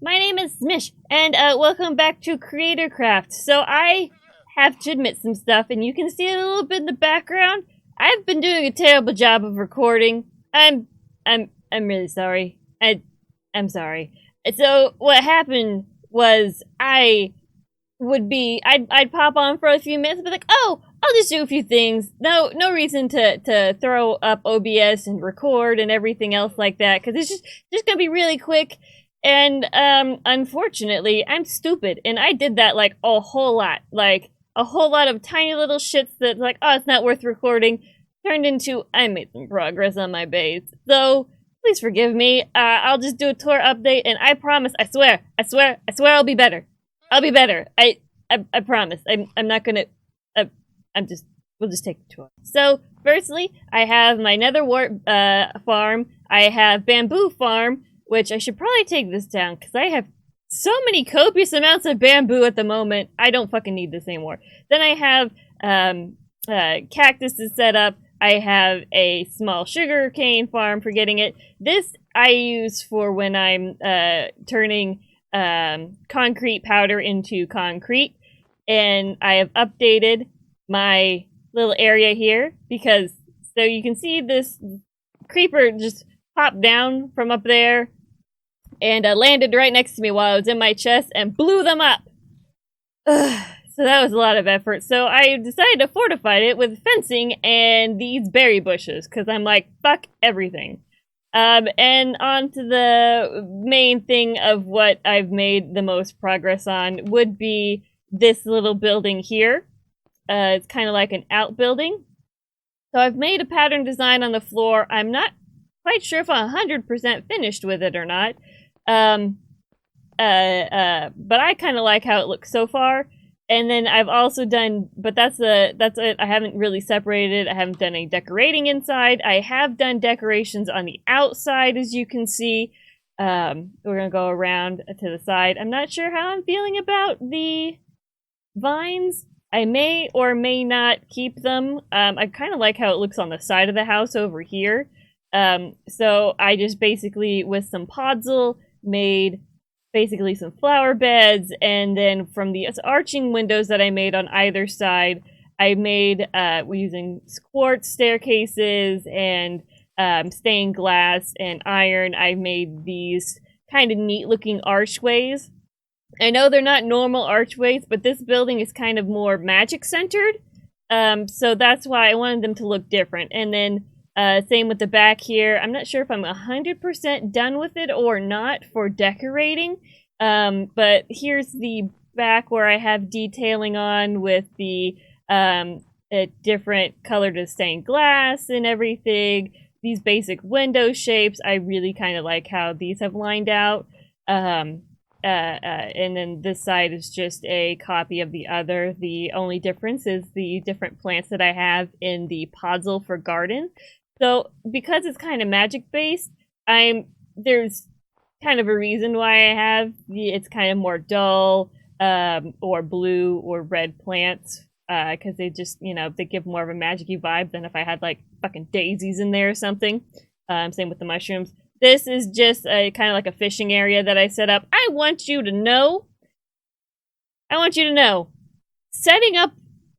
my name is Smish, and welcome back to CreatorCraft. So I have to admit some stuff, and you can see it a little bit in the background. I've been doing a terrible job of recording. I'm really sorry. I'm sorry. So what happened was I'd pop on for a few minutes and be like, oh, I'll just do a few things. No reason to throw up OBS and record and everything else like that, because it's just gonna be really quick. And unfortunately, I'm stupid, and I did that like a whole lot of tiny little shits that like, oh, it's not worth recording, turned into I made some progress on my base. So please forgive me. I'll just do a tour update, and I promise, I swear, I'll be better. I'll be better. I promise. I'm not gonna. We'll just take the tour. So, firstly, I have my Nether wart farm. I have bamboo farm, which I should probably take this down because I have so many copious amounts of bamboo at the moment. I don't fucking need this anymore. Then I have cactuses set up. I have a small sugar cane farm for getting it. This I use for when I'm turning concrete powder into concrete. And I have updated my little area here because, so you can see this creeper just popped down from up there and landed right next to me while I was in my chest and blew them up. So that was a lot of effort. So I decided to fortify it with fencing and these berry bushes because I'm like, fuck everything. And on to the main thing of what I've made the most progress on would be this little building here. It's kind of like an outbuilding. So I've made a pattern design on the floor. I'm not quite sure if I'm 100% finished with it or not. But I kind of like how it looks so far. And then I've also done, but that's it. I haven't really separated. I haven't done any decorating inside. I have done decorations on the outside, as you can see. We're gonna go around to the side. I'm not sure how I'm feeling about the vines. I may or may not keep them. I kind of like how it looks on the side of the house over here. So I just basically, with some podzol, made basically some flower beds, and then from the arching windows that I made on either side, I made, using quartz staircases and stained glass and iron, I made these kind of neat looking archways. I know they're not normal archways, but this building is kind of more magic centered, so that's why I wanted them to look different. And then same with the back here. I'm not sure if I'm 100% done with it or not for decorating, but here's the back where I have detailing on with the different colored stained glass and everything. These basic window shapes, I really kind of like how these have lined out. And then this side is just a copy of the other. The only difference is the different plants that I have in the podzol for garden. So because it's kind of magic based, there's kind of a reason why I have it's kind of more dull, or blue or red plants, because they just, they give more of a magic-y vibe than if I had like fucking daisies in there or something. Same with the mushrooms. This is just a kind of like a fishing area that I set up. I want you to know, setting up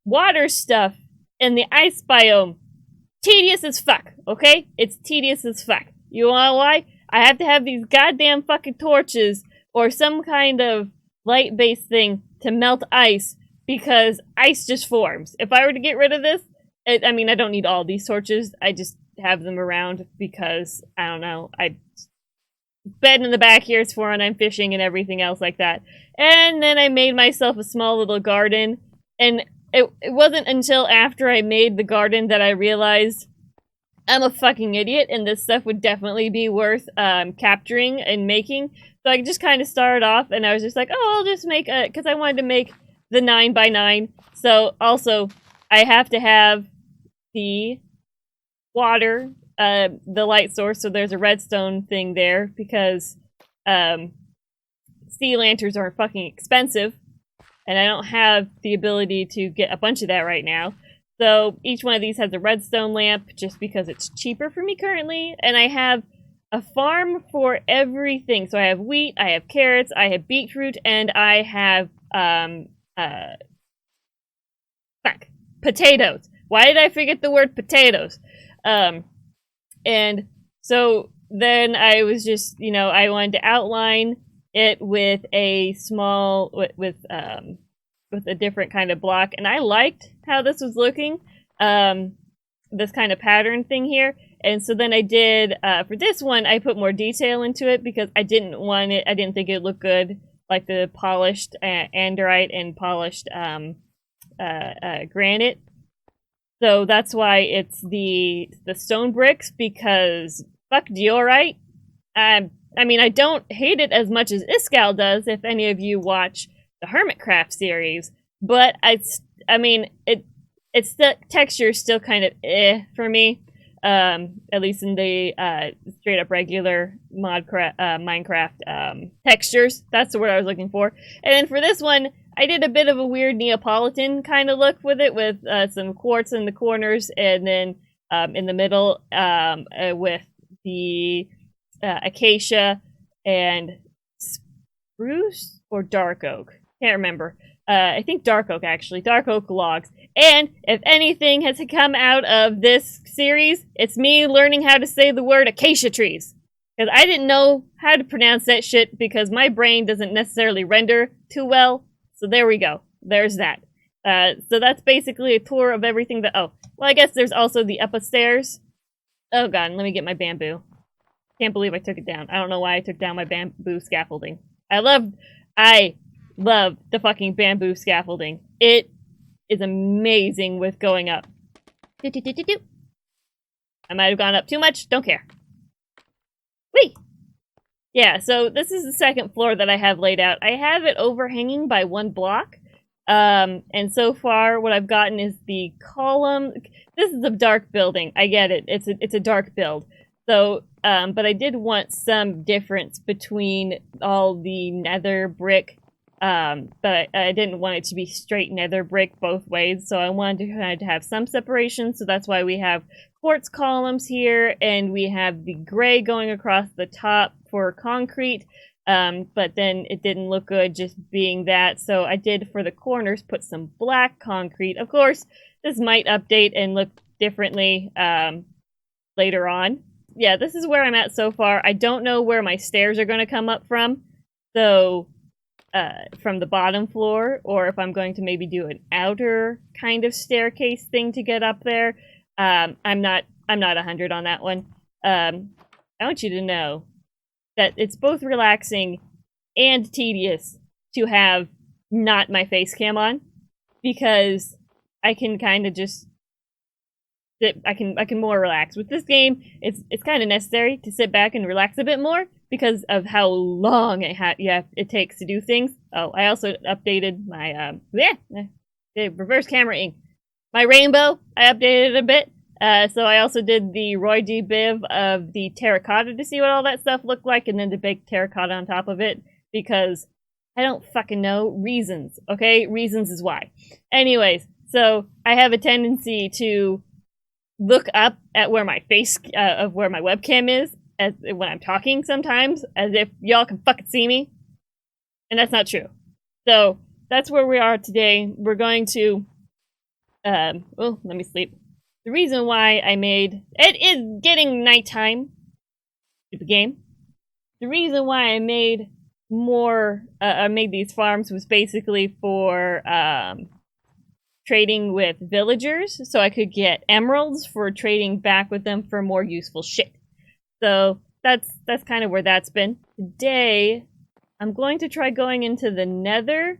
water stuff in the ice biome, tedious as fuck, okay? It's tedious as fuck. You know why? I have to have these goddamn fucking torches or some kind of light-based thing to melt ice because ice just forms. If I were to get rid of this, I don't need all these torches. I just have them around because, I don't know, bed in the back here is for when I'm fishing and everything else like that. And then I made myself a small little garden, and it wasn't until after I made the garden that I realized I'm a fucking idiot and this stuff would definitely be worth capturing and making. So I just kind of started off and I was just like, oh, I'll just make because I wanted to make the 9x9. So also, I have to have the water, the light source, so there's a redstone thing there because sea lanterns are fucking expensive. And I don't have the ability to get a bunch of that right now. So each one of these has a redstone lamp just because it's cheaper for me currently. And I have a farm for everything. So I have wheat, I have carrots, I have beetroot, and I have potatoes. Why did I forget the word potatoes? And so then I was just, you know, I wanted to outline it with a small with a different kind of block, and I liked how this was looking, this kind of pattern thing here. And so then I did, for this one, I put more detail into it because I didn't think it would look good, like the polished andesite and polished granite. So that's why it's the stone bricks, because fuck diorite. I mean, I don't hate it as much as Iskall does, if any of you watch the Hermitcraft series, but I mean, it's the texture is still kind of for me. At least in the straight up regular Minecraft textures. That's the word I was looking for. And then for this one, I did a bit of a weird Neapolitan kind of look with it, with some quartz in the corners, and then in the middle with the acacia and spruce or dark oak. Can't remember. I think dark oak, actually. Dark oak logs. And if anything has come out of this series, it's me learning how to say the word acacia trees. Because I didn't know how to pronounce that shit because my brain doesn't necessarily render too well. So there we go. There's that. So that's basically a tour of everything that... Oh, well, I guess there's also the upstairs. Oh god, let me get my bamboo. Can't believe I took it down. I don't know why I took down my bamboo scaffolding. I love the fucking bamboo scaffolding. It is amazing with going up. I might have gone up too much. Don't care. Whee! Yeah, so this is the second floor that I have laid out. I have it overhanging by one block. And so far, what I've gotten is the column. This is a dark building. I get it. It's a dark build. So, but I did want some difference between all the nether brick. But I didn't want it to be straight nether brick both ways, so I wanted to kind of have some separation, so that's why we have quartz columns here, and we have the gray going across the top for concrete, but then it didn't look good just being that, so I did, for the corners, put some black concrete. Of course, this might update and look differently later on. Yeah, this is where I'm at so far. I don't know where my stairs are going to come up from, so... from the bottom floor, or if I'm going to maybe do an outer kind of staircase thing to get up there. I'm not 100 on that one. I want you to know that it's both relaxing and tedious to have not my face cam on, because I can kind of just I can more relax. With this game, it's kind of necessary to sit back and relax a bit more because of how long it takes to do things. Oh, I also updated my reverse cameraing. My rainbow, I updated it a bit. So I also did the Roy D. Biv of the terracotta to see what all that stuff looked like, and then to bake terracotta on top of it, because I don't fucking know. Reasons, okay? Reasons is why. Anyways, so I have a tendency to look up at where my face, of where my webcam is, when I'm talking sometimes, as if y'all can fucking see me. And that's not true. So, that's where we are today. We're going to, let me sleep. The reason why I made, it is getting nighttime, stupid game. The reason why I made I made these farms was basically for, trading with villagers, so I could get emeralds for trading back with them for more useful shit. So that's kind of where that's been. Today, I'm going to try going into the Nether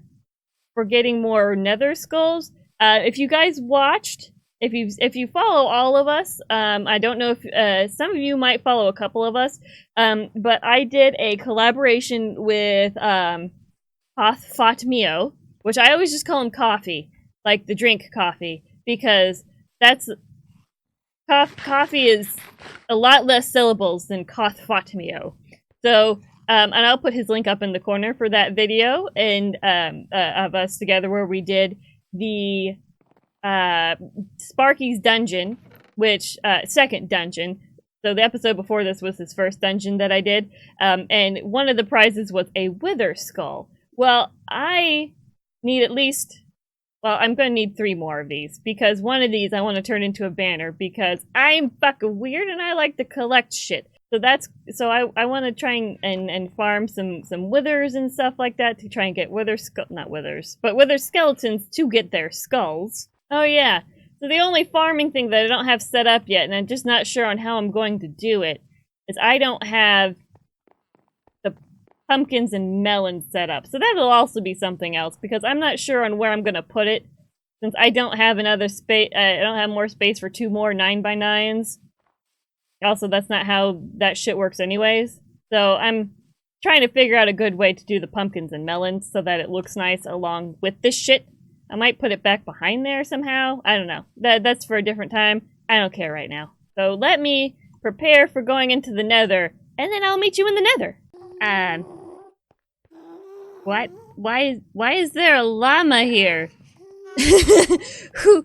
for getting more Nether skulls. If you guys watched, if you follow all of us, I don't know if some of you might follow a couple of us, but I did a collaboration with Fatmio, which I always just call him Coffee. Like the drink coffee, because that's coffee is a lot less syllables than Kothfatmio. So, and I'll put his link up in the corner for that video and of us together where we did the Sparky's dungeon, which second dungeon, So the episode before this was his first dungeon that I did, and one of the prizes was a wither skull. Well, I need at least... Well, I'm going to need 3 more of these, because one of these I want to turn into a banner, because I'm fucking weird and I like to collect shit. So I want to try and farm some withers and stuff like that to try and get wither skeletons to get their skulls. Oh yeah, so the only farming thing that I don't have set up yet, and I'm just not sure on how I'm going to do it, is I don't have the pumpkins and melons set up. So that'll also be something else, because I'm not sure on where I'm going to put it, since I don't have another space, I don't have more space for 2 more 9x9s. Also, that's not how that shit works anyways. So I'm trying to figure out a good way to do the pumpkins and melons so that it looks nice along with this shit. I might put it back behind there somehow. I don't know. That's for a different time. I don't care right now. So let me prepare for going into the Nether, and then I'll meet you in the Nether. What? Why is there a llama here? Who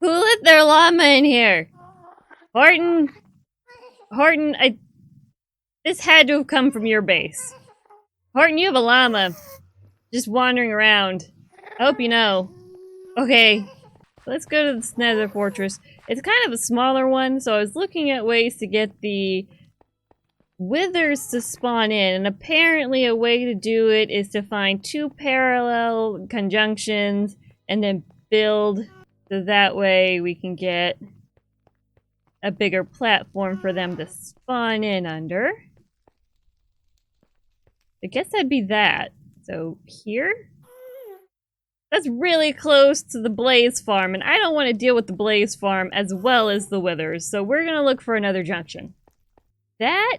let their llama in here? Horton, this had to have come from your base. Horton, you have a llama just wandering around. I hope you know. Okay, let's go to this Nether fortress. It's kind of a smaller one, so I was looking at ways to get the withers to spawn in, and apparently a way to do it is to find 2 parallel conjunctions and then build, so that way we can get a bigger platform for them to spawn in under. I guess that'd be that. So here? That's really close to the blaze farm, and I don't want to deal with the blaze farm as well as the withers, so we're gonna look for another junction. That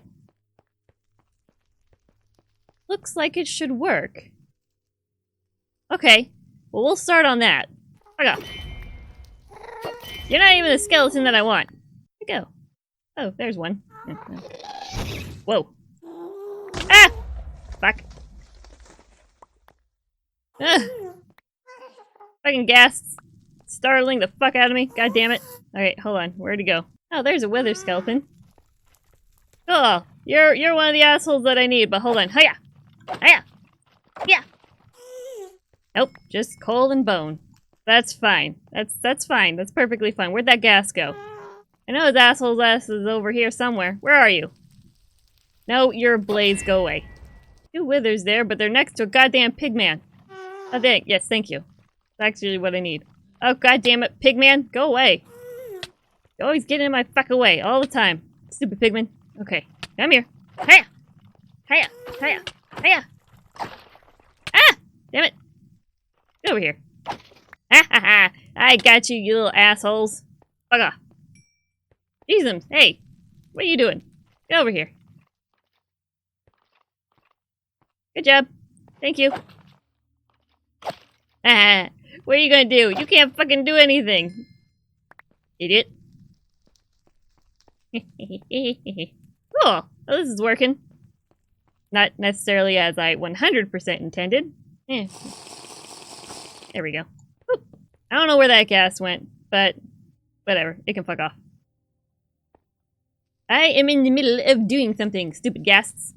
looks like it should work. Okay, well, we'll start on that. Fuck off. You're not even the skeleton that I want. Go. Oh, there's one. Whoa. Ah! Fuck. Ugh. Fucking gas. Startling the fuck out of me. God damn it. Alright, hold on. Where'd he go? Oh, there's a wither skeleton. Cool. You're one of the assholes that I need, but hold on. Hiya! Hiya! Yeah! Nope, just coal and bone. That's fine. That's fine. That's perfectly fine. Where'd that gas go? I know his asshole's ass is over here somewhere. Where are you? No, you're a blaze. Go away. 2 withers there, but they're next to a goddamn pigman. Oh, dang. Yes, thank you. That's actually what I need. Oh, goddamn it. Pigman, go away. You're always getting in my fucking way all the time. Stupid pigman. Okay, come here. Hiya! Hiya! Hiya! Hiya! Ah! Damn it. Get over here. Ha ha ha! I got you, you little assholes. Fuck off. Jesus, hey! What are you doing? Get over here. Good job. Thank you. Ah, what are you gonna do? You can't fucking do anything. Idiot. Cool. Well, this is working. Not necessarily as I 100% intended. Eh. There we go. Oop. I don't know where that gas went, but whatever. It can fuck off. I am in the middle of doing something, stupid ghasts.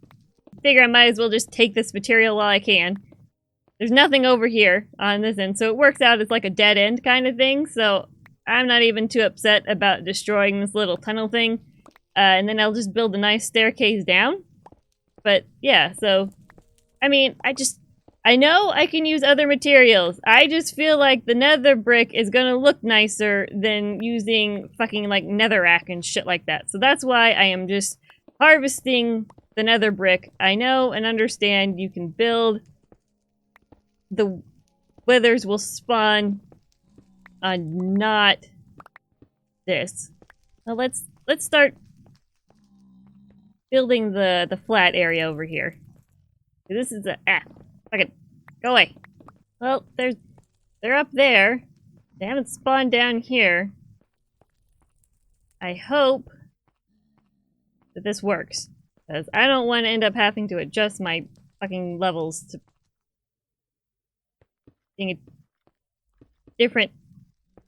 Figure I might as well just take this material while I can. There's nothing over here on this end, so it works out as like a dead end kind of thing, so I'm not even too upset about destroying this little tunnel thing. And then I'll just build a nice staircase down. But yeah, so I mean, I know I can use other materials. I just feel like the nether brick is gonna look nicer than using fucking like netherrack and shit like that. So that's why I am just harvesting the nether brick. I know and understand you can build. The withers will spawn on not this. Now let's start building the flat area over here. This is a fucking go away. Well, they're up there. They haven't spawned down here. I hope that this works, because I don't want to end up having to adjust my fucking levels to being a different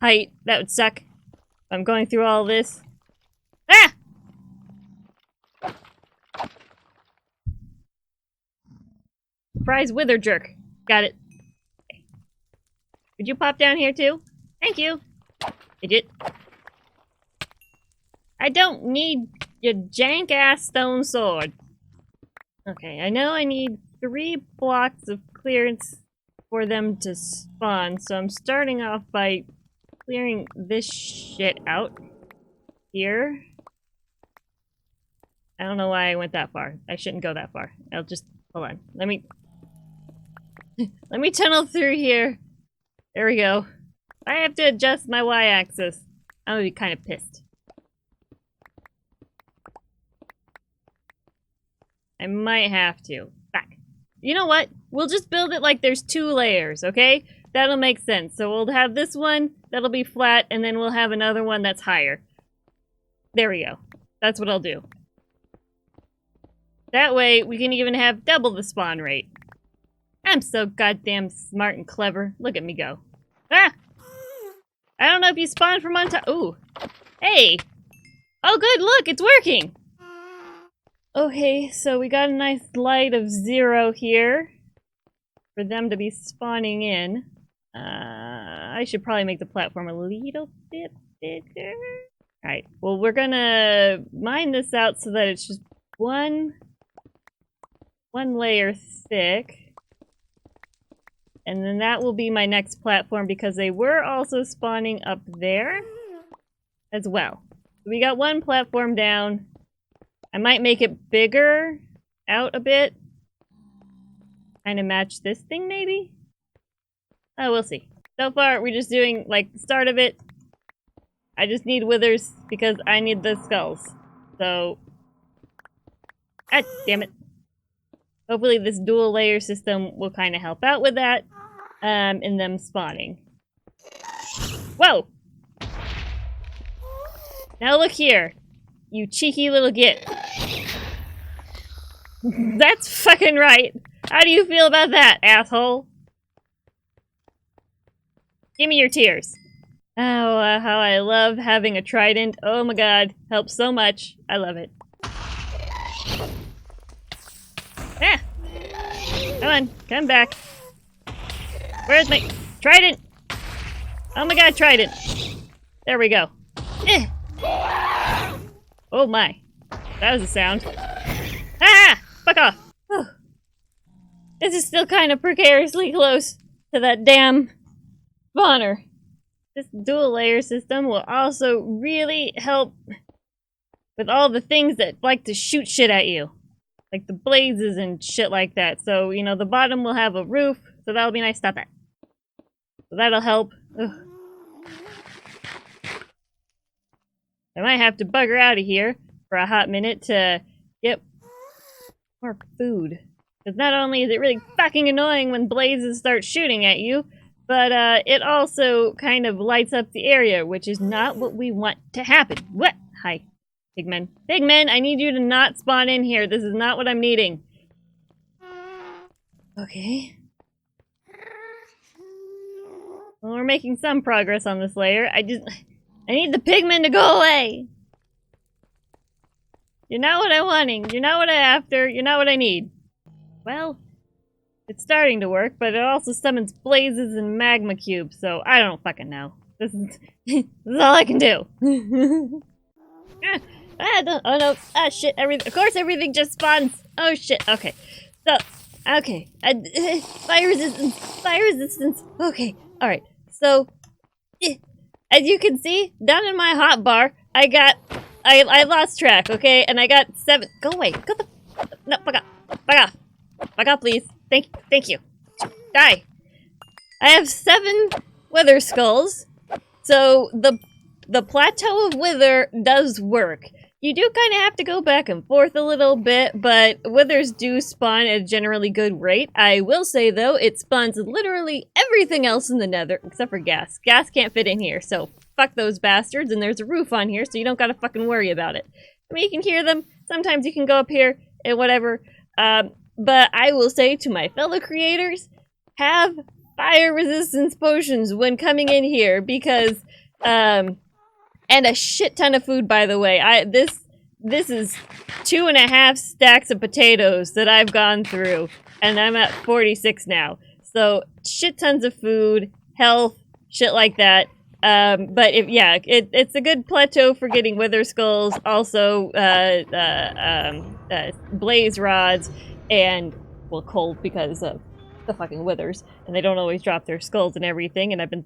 height. That would suck. I'm going through all this. Ah! Surprise wither jerk. Got it. Okay. Could you pop down here too? Thank you. Idiot. I don't need your jank-ass stone sword. Okay, I know I need 3 blocks of clearance for them to spawn, so I'm starting off by clearing this shit out here. I don't know why I went that far. I shouldn't go that far. I'll just... hold on. Let me tunnel through here. There we go. I have to adjust my y-axis. I'm gonna be kind of pissed. I might have to. Back. You know what? We'll just build it like there's 2 layers, okay? That'll make sense. So we'll have this one that'll be flat, and then we'll have another one that's higher. There we go. That's what I'll do. That way, we can even have double the spawn rate. I'm so goddamn smart and clever. Look at me go. Ah! I don't know if you spawn from on top. Ooh. Hey! Oh good, look, it's working! Okay, so we got a nice light of 0 here. For them to be spawning in. I should probably make the platform a little bit bigger. Alright, well we're gonna mine this out so that it's just one layer thick. And then that will be my next platform because they were also spawning up there as well. We got 1 platform down. I might make it bigger out a bit. Kind of match this thing maybe? Oh, we'll see. So far we're just doing like the start of it. I just need withers because I need the skulls. So... ah, damn it. Hopefully this dual layer system will kind of help out with that. In them spawning. Whoa! Now look here, you cheeky little git. That's fucking right. How do you feel about that, asshole? Give me your tears. Oh, how I love having a trident. Oh my god, helps so much. I love it. Ah! Come on, come back. Where's my trident? Oh my god, trident. There we go. Eh. Oh my. That was a sound. Ah! Fuck off. Oh. This is still kind of precariously close to that damn spawner. This dual layer system will also really help with all the things that like to shoot shit at you. Like the blazes and shit like that. So, you know, the bottom will have a roof, so that'll be nice. Stop that. So that'll help. Ugh. I might have to bugger out of here for a hot minute to get more food. Because not only is it really fucking annoying when blazes start shooting at you, but it also kind of lights up the area, which is not what we want to happen. What? Hi, pigmen. Pigmen, I need you to not spawn in here. This is not what I'm needing. Okay. Well, we're making some progress on this layer. I need the pigmen to go away! You're not what I'm wanting. You're not what I'm after. You're not what I need. Well, it's starting to work, but it also summons blazes and magma cubes, so I don't fucking know. This is, this is all I can do. Oh no, ah shit, everything, of course everything just spawns. Oh shit, okay. So, okay, fire resistance, okay, alright. So, as you can see, down in my hotbar, I lost track, okay? And I got 7, go away, go the, no, fuck off, please, thank you, die. I have 7 wither skulls, so the plateau of wither does work. You do kind of have to go back and forth a little bit, but withers do spawn at a generally good rate. I will say, though, it spawns literally everything else in the nether, except for gas. Gas can't fit in here, so fuck those bastards, and there's a roof on here, so you don't gotta fucking worry about it. I mean, you can hear them. Sometimes you can go up here and whatever. But I will say to my fellow creators, have fire resistance potions when coming in here, because, and a shit ton of food, by the way. This is 2.5 stacks of potatoes that I've gone through. and I'm at 46 now. So shit tons of food, health, shit like that. But it's a good plateau for getting wither skulls, also blaze rods, and well, coal because of the fucking withers, and they don't always drop their skulls and everything. And I've been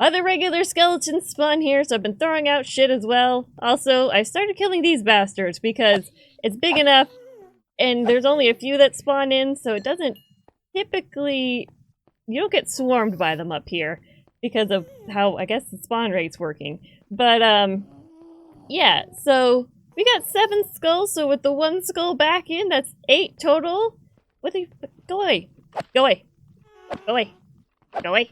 other regular skeletons spawn here, so I've been throwing out shit as well. Also, I started killing these bastards because it's big enough, and there's only a few that spawn in, so it doesn't typically, you don't get swarmed by them up here because of how, I guess, the spawn rate's working. But, yeah, so we got 7 skulls, so with the 1 skull back in, that's 8 total. What the, go away. Go away. Go away. Go away.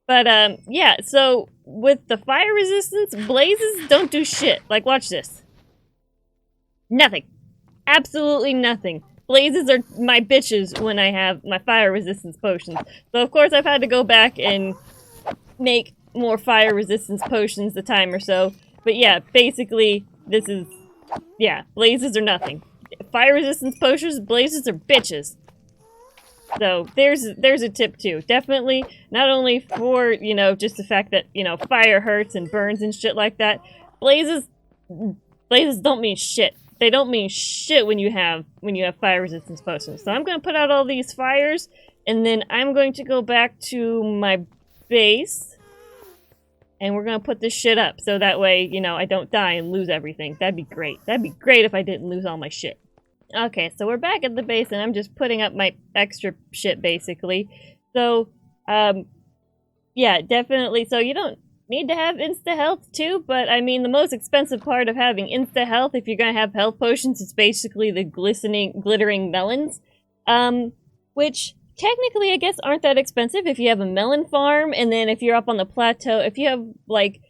But, yeah, so with the fire resistance, blazes don't do shit. Like, watch this. Nothing. Absolutely nothing. Blazes are my bitches when I have my fire resistance potions. So, of course, I've had to go back and make more fire resistance potions a time or so. But, yeah, basically, this is... yeah, blazes are nothing. Fire resistance potions, blazes are bitches. So, there's a tip, too. Definitely, not only for, you know, just the fact that, you know, fire hurts and burns and shit like that. Blazes don't mean shit. They don't mean shit when you have fire resistance potions. So I'm going to put out all these fires, and then I'm going to go back to my base, and we're going to put this shit up, so that way, you know, I don't die and lose everything. That'd be great. That'd be great if I didn't lose all my shit. Okay, so we're back at the base, and I'm just putting up my extra shit, basically. So, yeah, definitely. So you don't need to have insta-health, too, but, I mean, the most expensive part of having insta-health, if you're gonna have health potions, is basically the glittering melons, which, technically, I guess, aren't that expensive if you have a melon farm, and then if you're up on the plateau, if you have, like,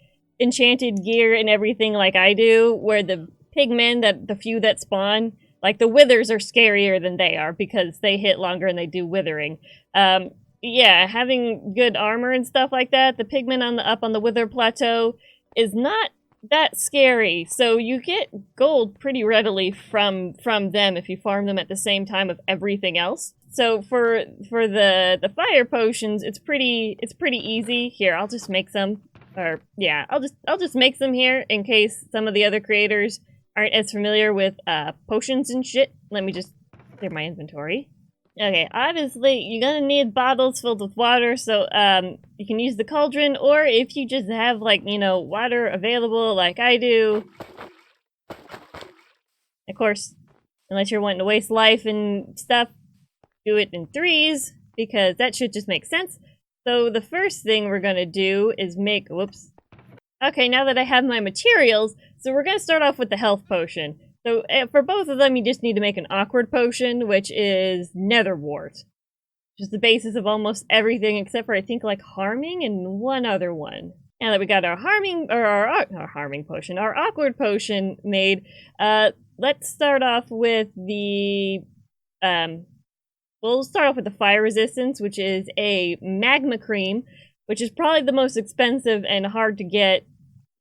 enchanted gear and everything like I do, where the pigmen, the few that spawn, like, the withers are scarier than they are, because they hit longer and they do withering. Yeah, having good armor and stuff like that, the pigmen up on the Wither Plateau is not that scary. So you get gold pretty readily from them if you farm them at the same time of everything else. So for the fire potions, it's pretty easy. Here, I'll just make some. Or yeah, I'll just make some here in case some of the other creators aren't as familiar with potions and shit. Let me just clear my inventory. Okay, obviously, you're gonna need bottles filled with water, so, you can use the cauldron, or if you just have, like, you know, water available like I do. Of course, unless you're wanting to waste life and stuff, do it in 3s, because that should just make sense. So the first thing we're gonna do is make, whoops. Okay, now that I have my materials, so we're gonna start off with the health potion. So, for both of them, you just need to make an awkward potion, which is Nether wart. Which is the basis of almost everything, except for, I think, like, harming and one other one. Now that we got our our awkward potion made, let's start off with the, we'll start off with the fire resistance, which is a magma cream, which is probably the most expensive and hard to get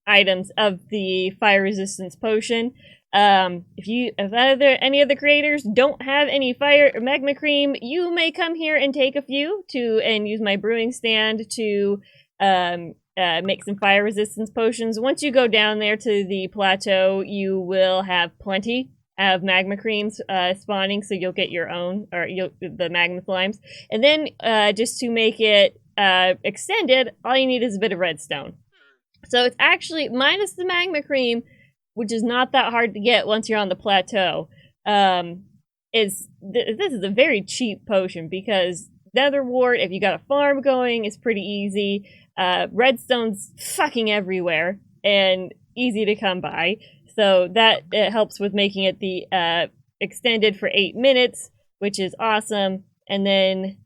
items of the fire resistance potion. If any of the creators don't have any fire or magma cream, you may come here and take a few and use my brewing stand to make some fire resistance potions. Once you go down there to the plateau, you will have plenty of magma creams spawning, so you'll get your own, or the magma slimes. And then just to make it extended, all you need is a bit of redstone. So it's actually minus the magma cream, which is not that hard to get once you're on the plateau. This is a very cheap potion because Nether wart, if you got a farm going, is pretty easy. Redstone's fucking everywhere and easy to come by. So that helps with making it the extended for 8 minutes, which is awesome. And then,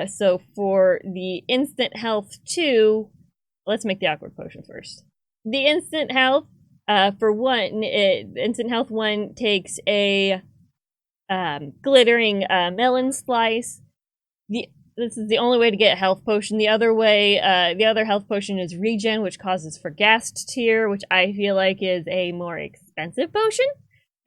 so for the instant health 2, let's make the awkward potion first. The instant health, for one, instant health 1 takes a glittering melon slice. This is the only way to get a health potion. The other way, the other health potion is regen, which causes Vergast Tear, which I feel like is a more expensive potion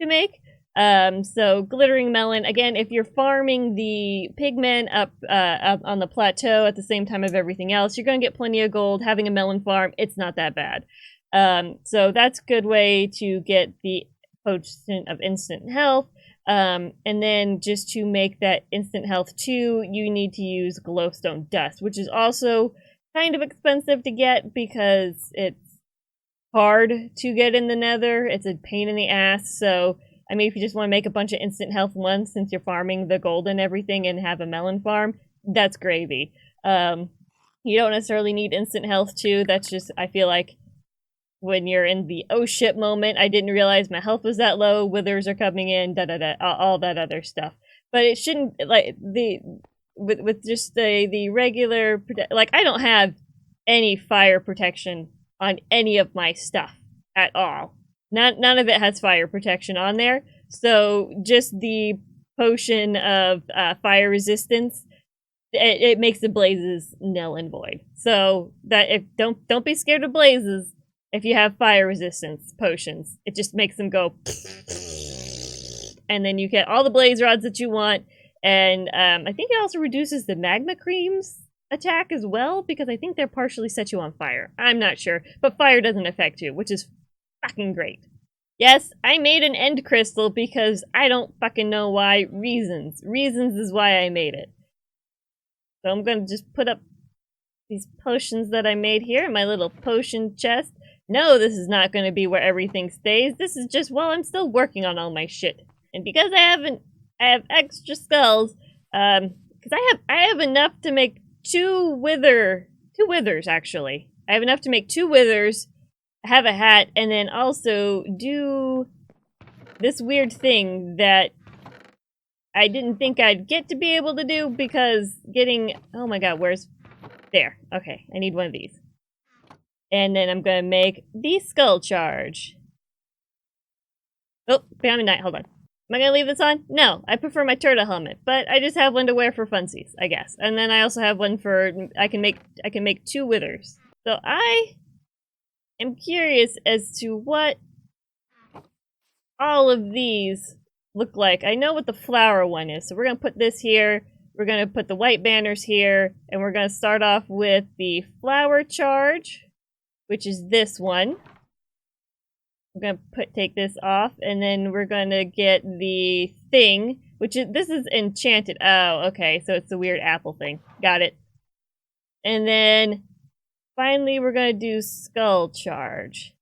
to make. So glittering melon, again, if you're farming the pigment up on the plateau at the same time of everything else, you're going to get plenty of gold. Having a melon farm, it's not that bad. So that's a good way to get the potion of instant health. And then just to make that instant health too, you need to use glowstone dust, which is also kind of expensive to get because it's hard to get in the nether. It's a pain in the ass. So, I mean, if you just want to make a bunch of instant health once since you're farming the gold and everything and have a melon farm, that's gravy. You don't necessarily need instant health too. That's just, I feel like, when you're in the oh shit moment, I didn't realize my health was that low, withers are coming in, all that other stuff. But it shouldn't, like, with just the regular, like, I don't have any fire protection on any of my stuff at all. None of it has fire protection on there, so just the potion of fire resistance, it makes the blazes null and void. So that if don't be scared of blazes. If you have fire resistance potions, it just makes them go, and then you get all the blaze rods that you want. And I think it also reduces the magma creams attack as well, because I think they're partially set you on fire. I'm not sure, but fire doesn't affect you, which is fucking great. Yes, I made an end crystal because I don't fucking know why. Reasons is why I made it. So I'm gonna just put up these potions that I made here in my little potion chest. No, this is not going to be where everything stays. This is just while I'm still working on all my shit. And because I have extra skulls, because I have enough to make two withers actually. I have enough to make 2 withers, have a hat, and then also do this weird thing that I didn't think I'd get to be able to do because oh my god, there. Okay, I need one of these. And then I'm going to make the skull charge. Oh, behind me night. Hold on. Am I going to leave this on? No, I prefer my turtle helmet, but I just have one to wear for funsies, I guess. And then I also have one for, I can make 2 withers. So I am curious as to what all of these look like. I know what the flower one is, so we're going to put this here. We're going to put the white banners here, and we're going to start off with the flower charge, which is this one. I'm gonna take this off, and then we're gonna get the thing, this is enchanted. Oh, okay, so it's the weird apple thing. Got it. And then finally we're gonna do skull charge.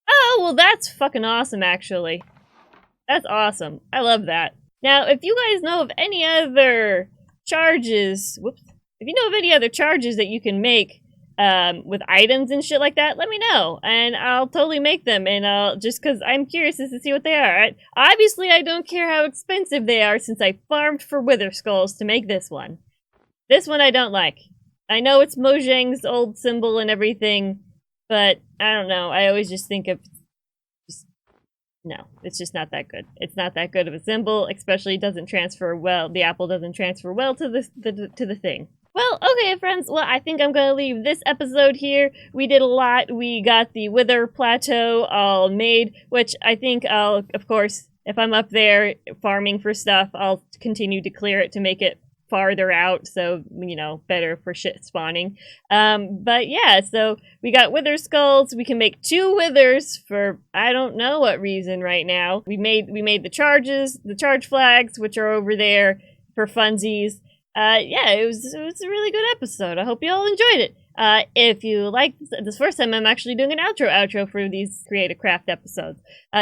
Oh, well that's fucking awesome, actually. That's awesome. I love that. Now, if you guys know of any other charges, if you know of any other charges that you can make with items and shit like that, let me know, and I'll totally make them, and I'll just because I'm curious to see what they are. Obviously, I don't care how expensive they are since I farmed for wither skulls to make this one. This one I don't like. I know it's Mojang's old symbol and everything, but I don't know. I always just think of no, it's just not that good. It's not that good of a symbol, especially doesn't transfer well. The apple doesn't transfer well to the thing. Well, okay, friends. Well, I think I'm going to leave this episode here. We did a lot. We got the Wither Plateau all made, which I think I'll, of course, if I'm up there farming for stuff, I'll continue to clear it to make it farther out, so, you know, better for shit spawning. But yeah, so we got wither skulls. We can make 2 withers for I don't know what reason right now. We made the charge flags, which are over there for funsies. Yeah, it was a really good episode. I hope you all enjoyed it. If you like this first time, I'm actually doing an outro for these CreatorCraft episodes.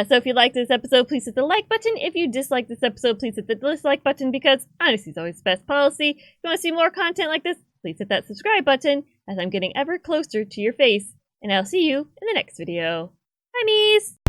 So if you like this episode, please hit the like button. If you dislike this episode, please hit the dislike button, because honesty is always the best policy. If you want to see more content like this, please hit that subscribe button, as I'm getting ever closer to your face. And I'll see you in the next video. Bye, me's!